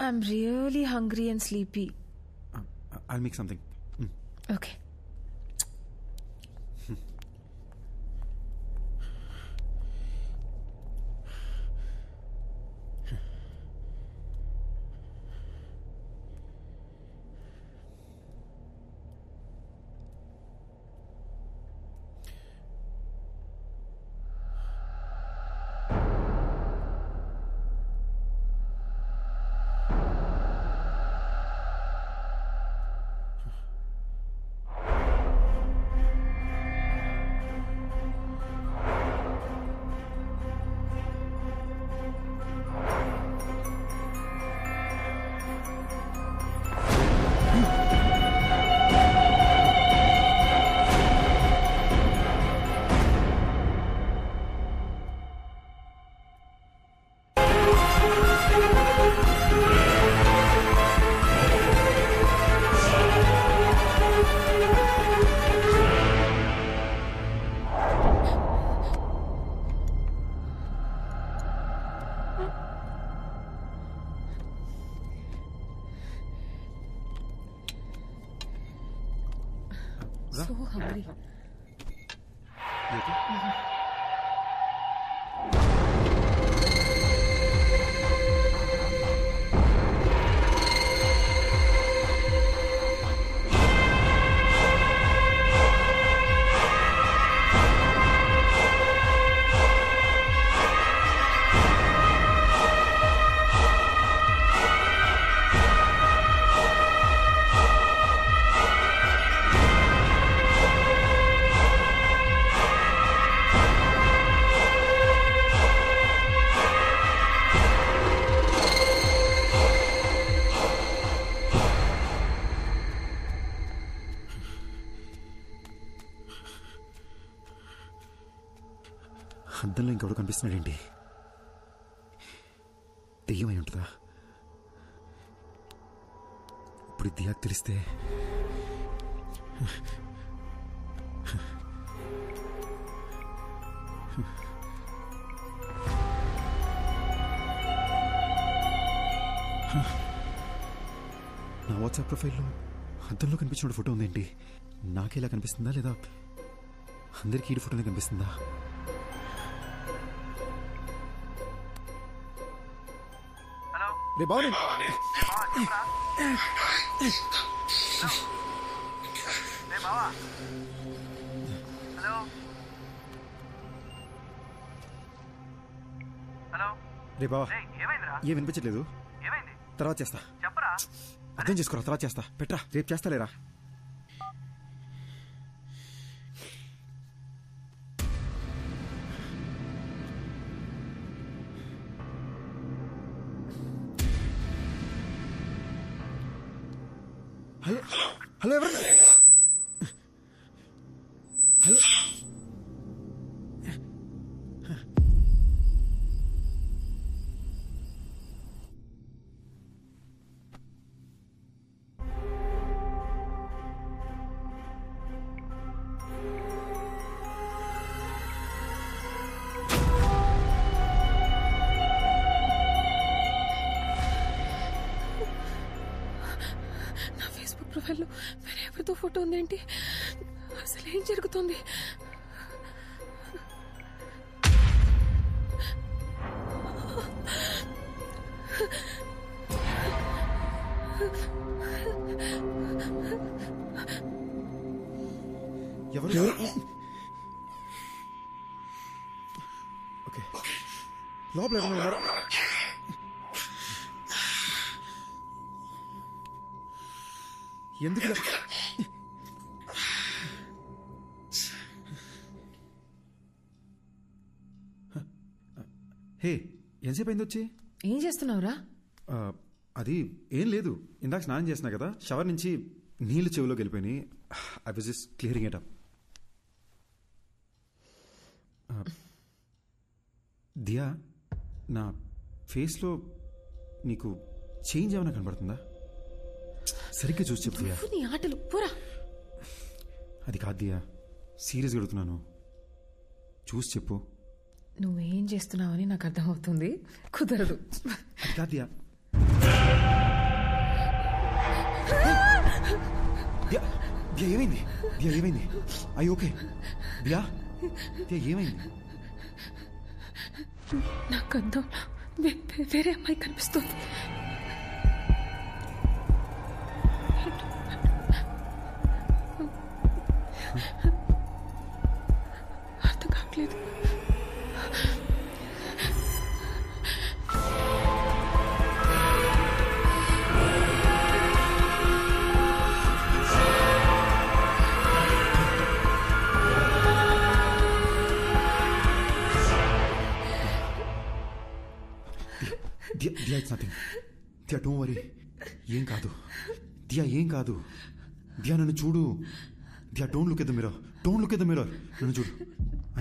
I'm really hungry and sleepy. I'll make something. Okay. So hungry. You okay? అద్దంలో ఇంకెవడో కనిపిస్తున్నాడేంటి? దెయ్యమై ఉంటుందా? ఇప్పుడు దియాకు తెలిస్తే నా వాట్సాప్ ప్రొఫైల్లో అద్దంలో కనిపించిన ఫోటో ఉందేంటి? నాకేలా కనిపిస్తుందా లేదా అందరికీ ఈ ఫోటోనే కనిపిస్తుందా? రే బావని రే బావా ఏం వినిపించట్లేదు. తర్వాత చేస్తా. అర్థం చేసుకోరా, తర్వాత చేస్తా. పెట్రా, రేపు చేస్తా లేరా? హలో హలో ఎవరు? హలో ప్రొఫైల్లో వేరే ఎవరితో ఫోటో ఉందేంటి? అసలు ఏం జరుగుతుంది? ఎవరు? ఓకే, లోపల ఎవరు ఉన్నారా? ఎందుకు? హే, ఎంతసేపు అయింది వచ్చి? ఏం చేస్తున్నావురా? అది ఏం లేదు, ఇందాక స్నానం చేసినా కదా, షవర్ నుంచి నీళ్లు చెవిలోకి వెళ్ళిపోయినాయి. I was just clearing it up. Diya, నా ఫేస్లో నీకు చేంజ్ ఏమైనా కనబడుతుందా? సరిగ్గా చూసి చెప్పు దియా. నీ ఆటలు పూరా. అది కాదు దియా, సీరియస్గా అడుగుతున్నాను, చూసి చెప్పు. నువ్వేం చేస్తున్నావని నాకు అర్థమవుతుంది, కుదరదు. అది కాదు దియా. దియా ఏమైంది? దియా ఏమైంది? I okay? దియా దియా ఏమైంది? నాకు అర్థం వేరే అమ్మాయి కనిపిస్తుంది. అర్థం కావట్లేదు. Diya it's nothing. Diya don't worry. ఏం కాదు దియా, ఏం కాదు. దియా నన్ను చూడు. Diya don't look at the mirror. Don't look at the mirror. నన్ను చూడు.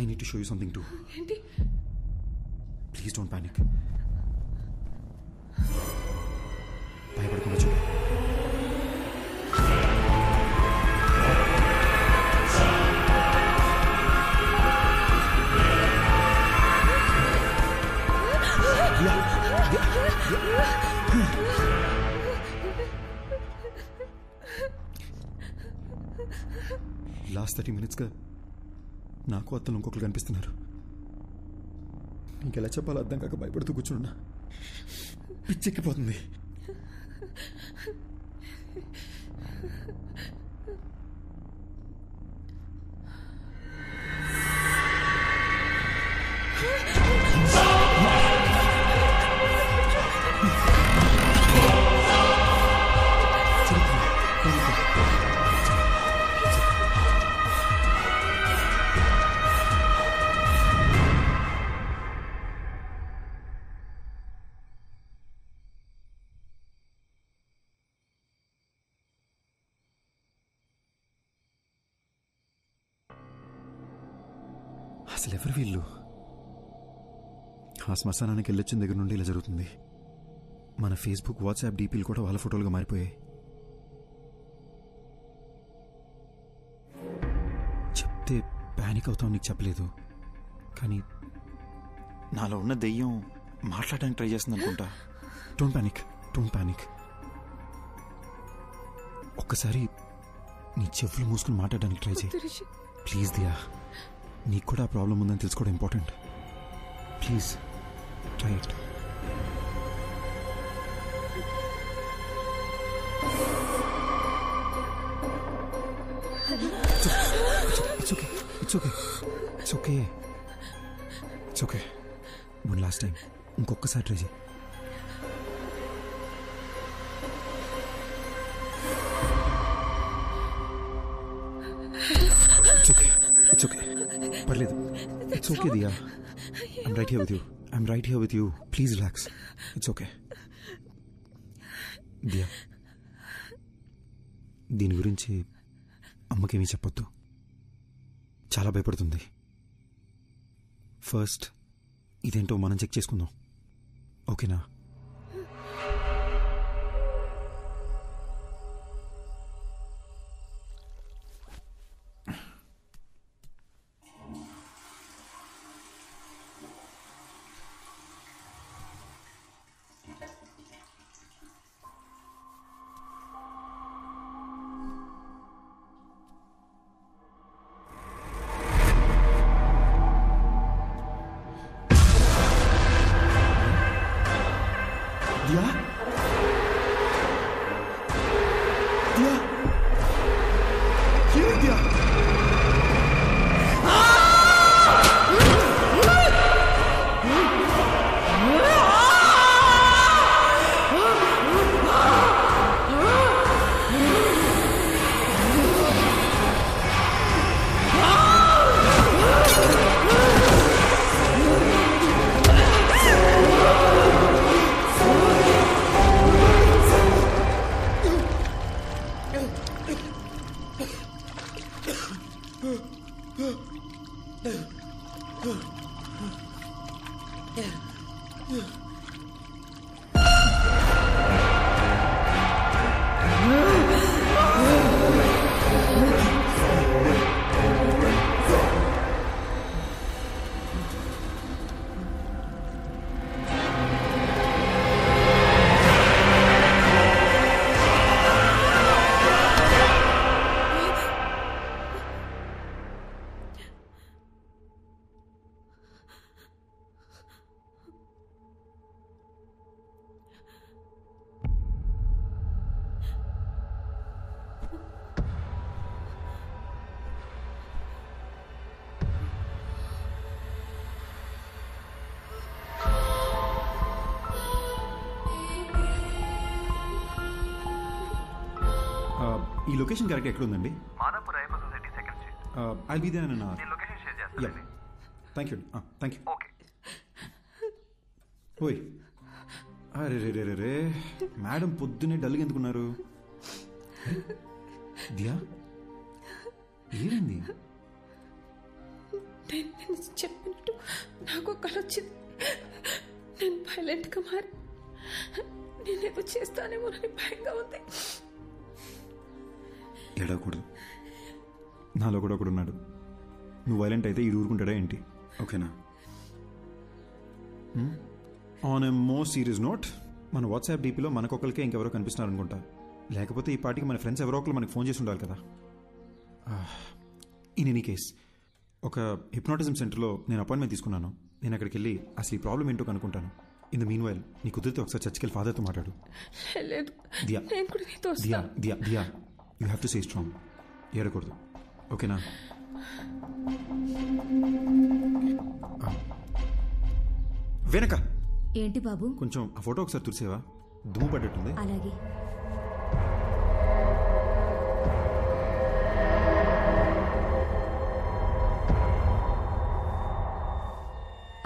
I need to show you something too. ఏంటి? Please don't panic. భయపడకుండా చూడు. లాస్ట్ 30 minutesగా నాకు అత్తలు ఇంకొకరు కనిపిస్తున్నారు. నీకెలా చెప్పాలో అర్థం కాక భయపడుతూ కూర్చున్నా. పిచ్చెక్కిపోతుంది. అసలు ఎవరు వీళ్ళు? ఆ శ్మశానానికి వెళ్ళొచ్చిన దగ్గర నుండి ఇలా జరుగుతుంది. మన ఫేస్బుక్, వాట్సాప్ డీపీలు కూడా వాళ్ళ ఫోటోలుగా మారిపోయాయి. చెప్తే ప్యానిక్ అవుతావు, నీకు చెప్పలేదు. కానీ నాలో ఉన్న దెయ్యం మాట్లాడడానికి ట్రై చేస్తుంది అనుకుంటా. Don't panic, don't panic. ఒక్కసారి నీ చెవులు మూసుకుని మాట్లాడడానికి ట్రై చేయి ప్లీజ్. దియా, నీకు కూడా ఆ ప్రాబ్లం ఉందని తెలుసుకోవడం important. Please try it. It's okay. It's okay. It's okay. It's okay. One last time. ఇంకొకసారి ట్రై చేయి. It's okay. It's okay. పర్లేదు. It's okay, Diya. I'm right here with you. I'm right here with you. Please relax. It's okay. Diya, దీని గురించి అమ్మకేమీ చెప్పొద్దు. చాలా భయపడుతుంది. First ఇదేంటో మనం చెక్ చేసుకుందాం, ఓకేనా? Diya? Diya? Here, Diya! ఈ లొకేషన్ కరెక్ట్ ఎక్కడ ఉందండి? Madhapur Ayyappa society second street. I'll be there in నేను లొకేషన్ షేర్ చేస్తాను. Thank you. Thank you. Okay. ఓయ్, అరే రే రే రే, మేడం పొద్దున్నే డల్గా ఎందుకున్నారు? దియా, ఏమైంది? నేను చెప్పినట్టు నాకు కళ వచ్చింది. నేను వైలెంట్గా మారి నేనేదో చేస్తానేమోనని భయంగా ఉంది. ఏడవకూడదు, నాలో కూడా ఒకడు ఉన్నాడు. నువ్వు వైలెంట్ అయితే ఈ ఊరుకుంటాడా ఏంటి? ఓకేనా? On a more serious note, మన వాట్సాప్ డీపీలో మనకొకరికే ఇంకెవరో కనిపిస్తున్నారు అనుకుంటా. లేకపోతే ఈ పార్టీకి మన ఫ్రెండ్స్ ఎవరో ఒకరు మనకు ఫోన్ చేసి ఉండాలి కదా. ఇన్ ఎనీ కేస్, ఒక హిప్నాటిజం సెంటర్లో నేను అపాయింట్మెంట్ తీసుకున్నాను. నేను అక్కడికి వెళ్ళి అసలు ఈ ప్రాబ్లం ఏంటో కనుక్కుంటాను. ఇన్ ద మీన్ వైల్ నీ కుదిరితే ఒకసారి చర్చికి వెళ్ళి ఫాదర్తో మాట్లాడు. లేదు, దియా నేను కూడా నీతో Diya Diya Diya you have to stay strong. ఏడకూడదు, ఓకేనా? వెనక ఏంటి బాబు? కొంచెం ఆ ఫోటో ఒకసారి తుడిసేవా? దుమ్ము పడ్డట్టుంది. అలాగే.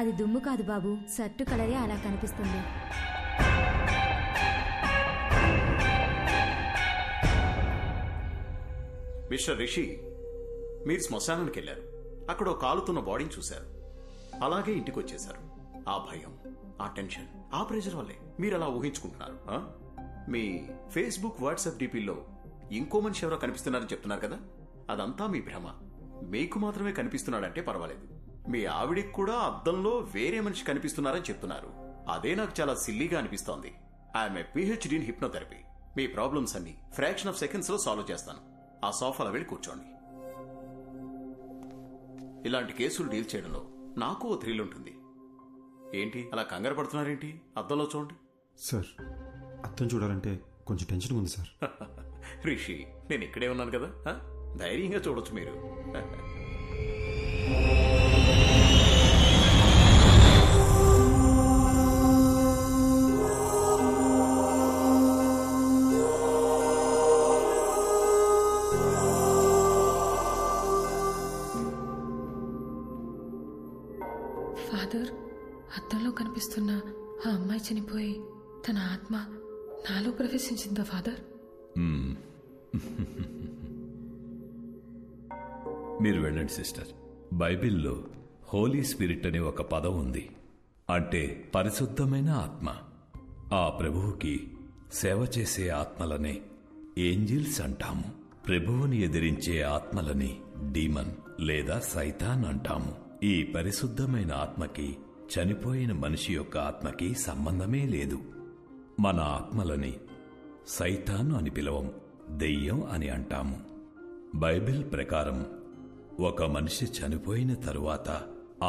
అది దుమ్ము కాదు బాబు, షర్టు కలరే అలా కనిపిస్తుంది. మిస్టర్ రిషి, మీరు శ్మశానానికి వెళ్ళారు. అక్కడ ఓ కాలుతున్న బాడీని చూశారు. అలాగే ఇంటికి వచ్చేశారు. ఆ భయం, ఆ టెన్షన్, ఆ ప్రెషర్ వల్లే మీరు అలా ఊహించుకుంటున్నారు. మీ ఫేస్బుక్, వాట్సాప్ డీపీల్లో ఇంకో మనిషి ఎవరో కనిపిస్తున్నారని చెప్తున్నారు కదా, అదంతా మీ భ్రమ. మీకు మాత్రమే కనిపిస్తున్నాడంటే పర్వాలేదు, మీ ఆవిడికి కూడా అద్దంలో వేరే మనిషి కనిపిస్తున్నారని చెప్తున్నారు. అదే నాకు చాలా సిల్లీగా అనిపిస్తోంది. I'm a PhD in hypnotherapy. Me problems అన్ని ఫ్రాక్షన్ ఆఫ్ సెకండ్స్ లో సాల్వ్ చేస్తాను. ఆ సోఫాలో వెళ్ళి కూర్చోండి. ఇలాంటి కేసులు డీల్ చేయడంలో నాకు ఓ థ్రిల్ ఉంటుంది. ఏంటి అలా కంగారు పడుతున్నారేంటి? అద్దంలో చూడండి. సార్, అర్థం చూడాలంటే కొంచెం టెన్షన్ ఉంది సార్. రిషి, నేను ఇక్కడే ఉన్నాను కదా, ధైర్యంగా చూడొచ్చు మీరు. ఫాదర్, అద్దంలో కనిపిస్తున్న ఆ అమ్మాయి చనిపోయి తన ఆత్మ నాలో ప్రవేశించిందా ఫాదర్? మీరు వెళ్ళండి సిస్టర్. బైబిల్లో హోలీ స్పిరిట్ అనే ఒక పదం ఉంది. అంటే పరిశుద్ధమైన ఆత్మ. ఆ ప్రభువుకి సేవ చేసే ఆత్మలనే ఏంజిల్స్ అంటాము. ప్రభువుని ఎదిరించే ఆత్మలని డీమన్ లేదా సైతాన్ అంటాము. ఈ పరిశుద్ధమైన ఆత్మకి చనిపోయిన మనిషి యొక్క ఆత్మకి సంబంధమే లేదు. మన ఆత్మలని సైతాను అని పిలవం, దెయ్యం అని అంటాము. బైబిల్ ప్రకారం ఒక మనిషి చనిపోయిన తరువాత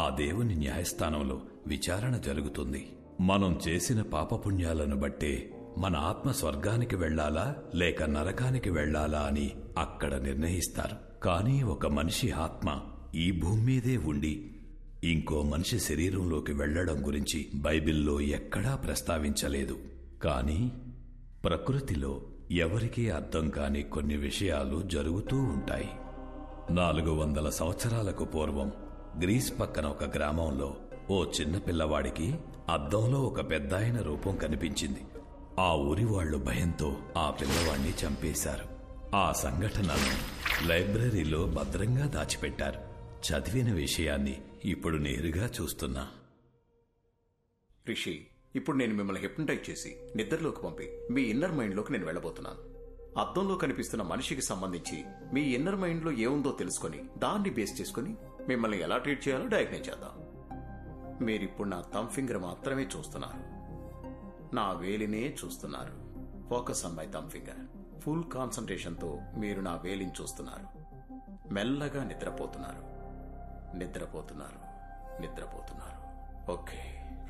ఆ దేవుని న్యాయస్థానంలో విచారణ జరుగుతుంది. మనం చేసిన పాపపుణ్యాలను బట్టే మన ఆత్మ స్వర్గానికి వెళ్లాలా లేక నరకానికి వెళ్లాలా అని అక్కడ నిర్ణయిస్తారు. కానీ ఒక మనిషి ఆత్మ ఈ భూమి మీదే ఉండి ఇంకో మనిషి శరీరంలోకి వెళ్లడం గురించి బైబిల్లో ఎక్కడా ప్రస్తావించలేదు. కానీ ప్రకృతిలో ఎవరికీ అర్థం కాని కొన్ని విషయాలు జరుగుతూ ఉంటాయి. 400 సంవత్సరాలకు పూర్వం గ్రీస్ పక్కన ఒక గ్రామంలో ఓ చిన్న పిల్లవాడికి అద్దంలో ఒక పెద్దాయన రూపం కనిపించింది. ఆ ఊరి వాళ్లు భయంతో ఆ పిల్లవాడిని చంపేశారు. ఆ సంఘటనను లైబ్రరీలో భద్రంగా దాచిపెట్టారు. చదివిన విషయాన్ని ఇప్పుడు నేరుగా చూస్తున్నా. రిషి, ఇప్పుడు నేను మిమ్మల్ని హిప్నటైజ్ చేసి నిద్రలోకి పంపి మీ ఇన్నర్ మైండ్లోకి నేను వెళ్ళబోతున్నాను. అద్దంలో కనిపిస్తున్న మనిషికి సంబంధించి మీ ఇన్నర్ మైండ్లో ఏముందో తెలుసుకొని దాన్ని బేస్ చేసుకుని మిమ్మల్ని ఎలా ట్రీట్ చేయాలో డయాగ్నైజ్ చేద్దాం. మీరిప్పుడు నా థంబ్ ఫింగర్ మాత్రమే చూస్తున్నారు, నా వేలినే చూస్తున్నారు. Focus on my thumb finger. Full కాన్సంట్రేషన్తో మీరు నా వేలిని చూస్తున్నారు. మెల్లగా నిద్రపోతున్నారు, నిద్రపోతున్నారు, నిద్రపోతున్నారు. Okay,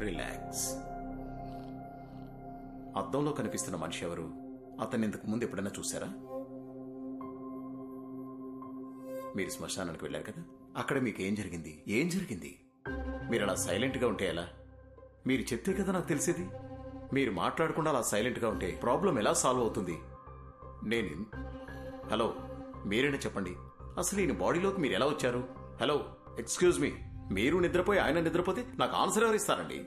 relax. అద్దంలో కనిపిస్తున్న మనిషి ఎవరు? అతన్ని ఇంతకు ముందు ఎప్పుడైనా చూసారా? మీరు శ్మశానానికి వెళ్ళారు కదా, అక్కడ మీకు ఏం జరిగింది? ఏం జరిగింది? మీరు అలా సైలెంట్గా ఉంటే ఎలా? మీరు చెప్తే కదా నాకు తెలిసేది. మీరు మాట్లాడకుండా అలా సైలెంట్గా ఉంటే ప్రాబ్లం ఎలా సాల్వ్ అవుతుంది? నేను హలో, మీరైనా చెప్పండి, అసలు ఈయన బాడీలోకి మీరు ఎలా వచ్చారు? హలో, ఎక్స్క్యూజ్ మీ, మీరు నిద్రపోయి ఆయన నిద్రపోతే నాకు ఆన్సర్ ఎవరు ఇస్తారండి?